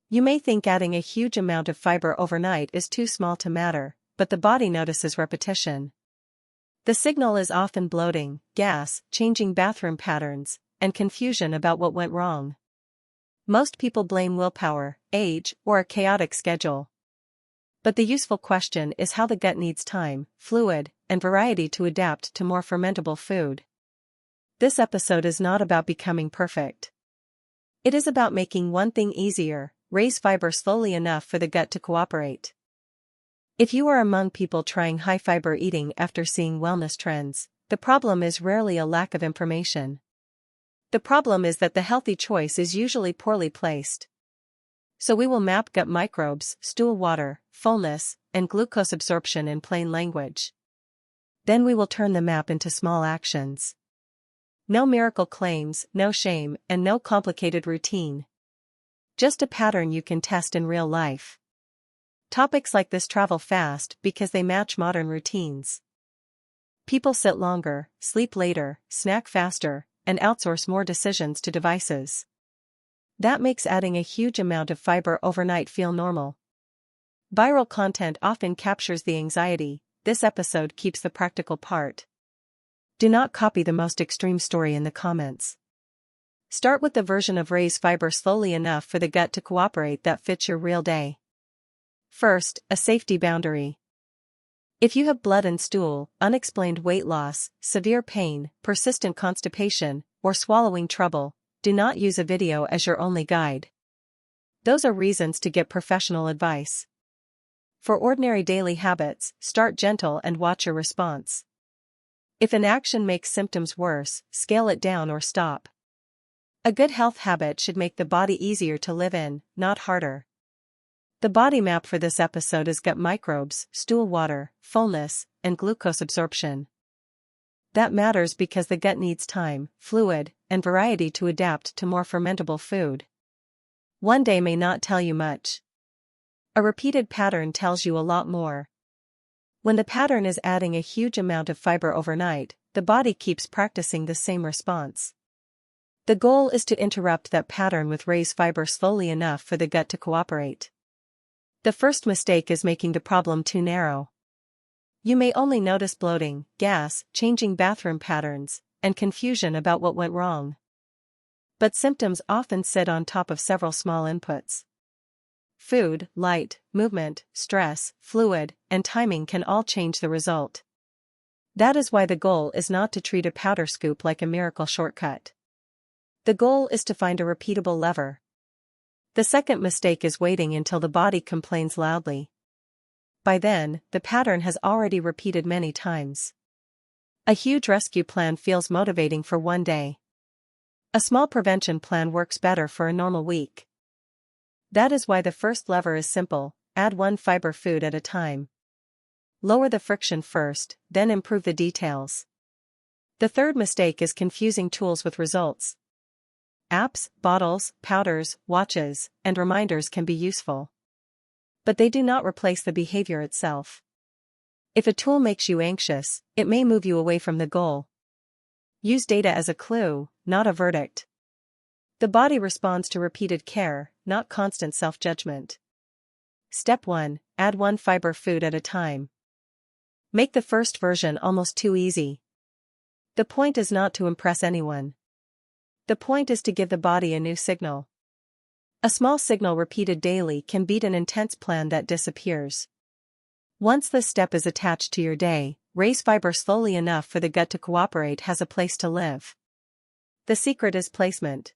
You may think adding a huge amount of fiber overnight is too small to matter, but the body notices repetition. The signal is often bloating, gas, changing bathroom patterns, and confusion about what went wrong. Most people blame willpower, age, or a chaotic schedule. But the useful question is how the gut needs time, fluid, and variety to adapt to more fermentable food. This episode is not about becoming perfect. It is about making one thing easier: raise fiber slowly enough for the gut to cooperate. If you are among people trying high-fiber eating after seeing wellness trends, the problem is rarely a lack of information. The problem is that the healthy choice is usually poorly placed. So we will map gut microbes, stool water, fullness, and glucose absorption in plain language. Then we will turn the map into small actions. No miracle claims, no shame, and no complicated routine. Just a pattern you can test in real life. Topics like this travel fast because they match modern routines. People sit longer, sleep later, snack faster, and outsource more decisions to devices. That makes adding a huge amount of fiber overnight feel normal. Viral content often captures the anxiety. This episode keeps the practical part. Do not copy the most extreme story in the comments. Start with the version of raise fiber slowly enough for the gut to cooperate that fits your real day. First, a safety boundary. If you have blood and stool, unexplained weight loss, severe pain, persistent constipation, or swallowing trouble, do not use a video as your only guide. Those are reasons to get professional advice. For ordinary daily habits, start gentle and watch your response. If an action makes symptoms worse, scale it down or stop. A good health habit should make the body easier to live in, not harder. The body map for this episode is gut microbes, stool water, fullness, and glucose absorption. That matters because the gut needs time, fluid, and variety to adapt to more fermentable food. One day may not tell you much. A repeated pattern tells you a lot more. When the pattern is adding a huge amount of fiber overnight, the body keeps practicing the same response. The goal is to interrupt that pattern with raise fiber slowly enough for the gut to cooperate. The first mistake is making the problem too narrow. You may only notice bloating, gas, changing bathroom patterns, and confusion about what went wrong. But symptoms often sit on top of several small inputs. Food, light, movement, stress, fluid, and timing can all change the result. That is why the goal is not to treat a powder scoop like a miracle shortcut. The goal is to find a repeatable lever. The second mistake is waiting until the body complains loudly. By then, the pattern has already repeated many times. A huge rescue plan feels motivating for one day. A small prevention plan works better for a normal week. That is why the first lever is simple: add one fiber food at a time. Lower the friction first, then improve the details. The third mistake is confusing tools with results. Apps, bottles, powders, watches, and reminders can be useful. But they do not replace the behavior itself. If a tool makes you anxious, it may move you away from the goal. Use data as a clue, not a verdict. The body responds to repeated care, not constant self-judgment. Step 1: add one fiber food at a time. Make the first version almost too easy. The point is not to impress anyone. The point is to give the body a new signal. A small signal repeated daily can beat an intense plan that disappears. Once this step is attached to your day, raise fiber slowly enough for the gut to cooperate has a place to live. The secret is placement.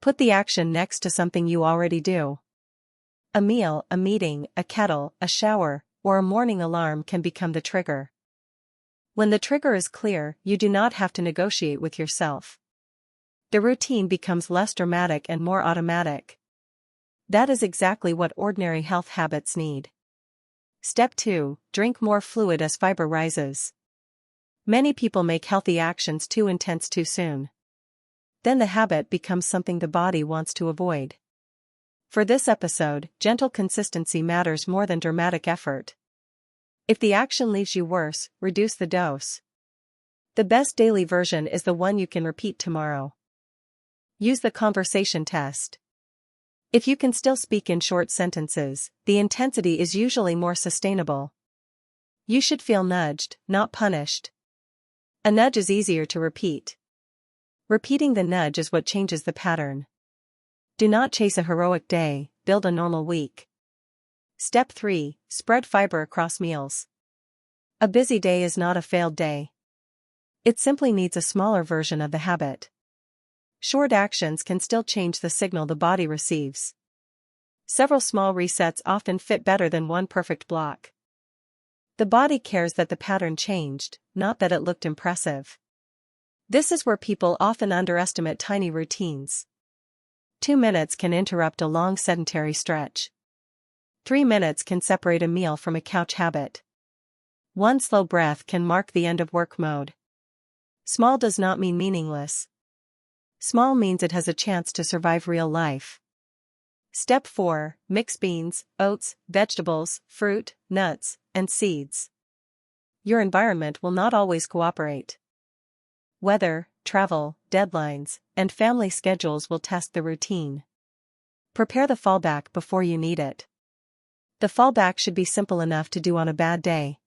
Put the action next to something you already do. A meal, a meeting, a kettle, a shower, or a morning alarm can become the trigger. When the trigger is clear, you do not have to negotiate with yourself. The routine becomes less dramatic and more automatic. That is exactly what ordinary health habits need. Step 2: drink more fluid as fiber rises. Many people make healthy actions too intense too soon. Then the habit becomes something the body wants to avoid. For this episode, gentle consistency matters more than dramatic effort. If the action leaves you worse, reduce the dose. The best daily version is the one you can repeat tomorrow. Use the conversation test. If you can still speak in short sentences, the intensity is usually more sustainable. You should feel nudged, not punished. A nudge is easier to repeat. Repeating the nudge is what changes the pattern. Do not chase a heroic day, build a normal week. Step 3. Spread fiber across meals. A busy day is not a failed day. It simply needs a smaller version of the habit. Short actions can still change the signal the body receives. Several small resets often fit better than one perfect block. The body cares that the pattern changed, not that it looked impressive. This is where people often underestimate tiny routines. 2 minutes can interrupt a long sedentary stretch. 3 minutes can separate a meal from a couch habit. One slow breath can mark the end of work mode. Small does not mean meaningless. Small means it has a chance to survive real life. Step 4. Mix beans, oats, vegetables, fruit, nuts, and seeds. Your environment will not always cooperate. Weather, travel, deadlines, and family schedules will test the routine. Prepare the fallback before you need it. The fallback should be simple enough to do on a bad day.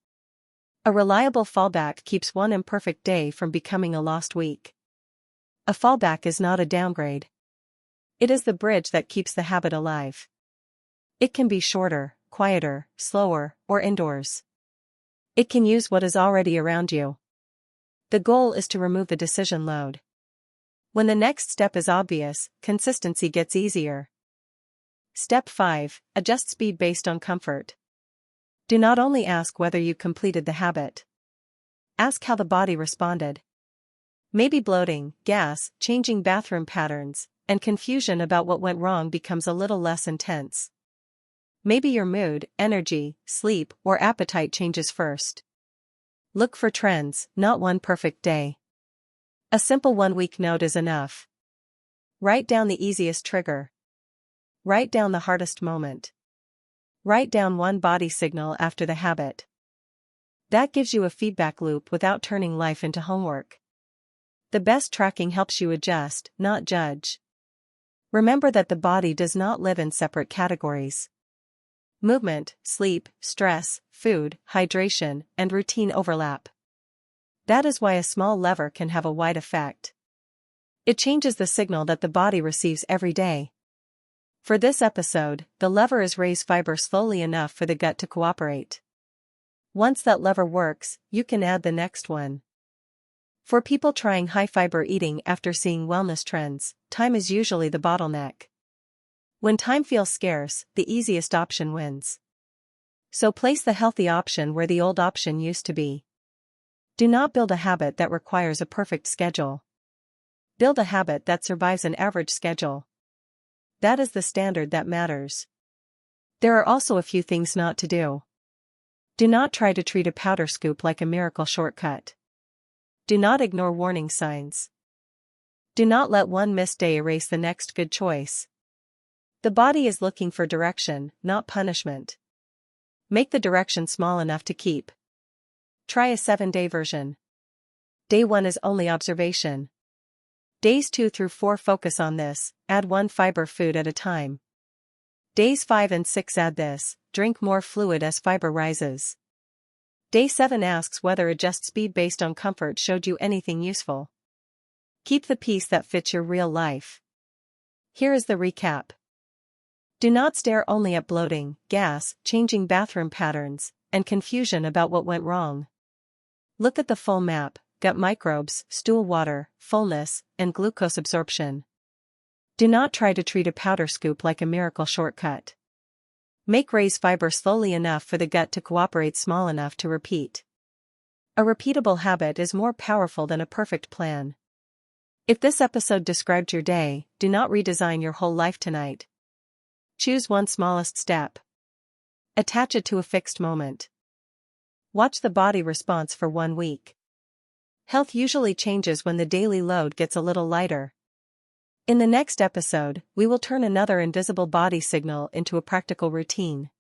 A reliable fallback keeps one imperfect day from becoming a lost week. A fallback is not a downgrade. It is the bridge that keeps the habit alive. It can be shorter, quieter, slower, or indoors. It can use what is already around you. The goal is to remove the decision load. When the next step is obvious, consistency gets easier. Step 5. Adjust speed based on comfort. Do not only ask whether you completed the habit. Ask how the body responded. Maybe bloating, gas, changing bathroom patterns, and confusion about what went wrong becomes a little less intense. Maybe your mood, energy, sleep, or appetite changes first. Look for trends, not one perfect day. A simple 1-week note is enough. Write down the easiest trigger. Write down the hardest moment. Write down one body signal after the habit. That gives you a feedback loop without turning life into homework. The best tracking helps you adjust, not judge. Remember that the body does not live in separate categories. Movement, sleep, stress, food, hydration, and routine overlap. That is why a small lever can have a wide effect. It changes the signal that the body receives every day. For this episode, the lever is raise fiber slowly enough for the gut to cooperate. Once that lever works, you can add the next one. For people trying high-fiber eating after seeing wellness trends, time is usually the bottleneck. When time feels scarce, the easiest option wins. So place the healthy option where the old option used to be. Do not build a habit that requires a perfect schedule. Build a habit that survives an average schedule. That is the standard that matters. There are also a few things not to do. Do not try to treat a powder scoop like a miracle shortcut. Do not ignore warning signs. Do not let one missed day erase the next good choice. The body is looking for direction, not punishment. Make the direction small enough to keep. Try a 7-day version. Day 1 is only observation. Days 2 through 4 focus on this, add one fiber food at a time. Days 5 and 6 add this, drink more fluid as fiber rises. Day 7 asks whether adjust speed based on comfort showed you anything useful. Keep the piece that fits your real life. Here is the recap. Do not stare only at bloating, gas, changing bathroom patterns, and confusion about what went wrong. Look at the full map: gut microbes, stool water, fullness, and glucose absorption. Do not try to treat a powder scoop like a miracle shortcut. Make raise fiber slowly enough for the gut to cooperate, small enough to repeat. A repeatable habit is more powerful than a perfect plan. If this episode described your day, do not redesign your whole life tonight. Choose one smallest step. Attach it to a fixed moment. Watch the body response for 1 week. Health usually changes when the daily load gets a little lighter. In the next episode, we will turn another invisible body signal into a practical routine.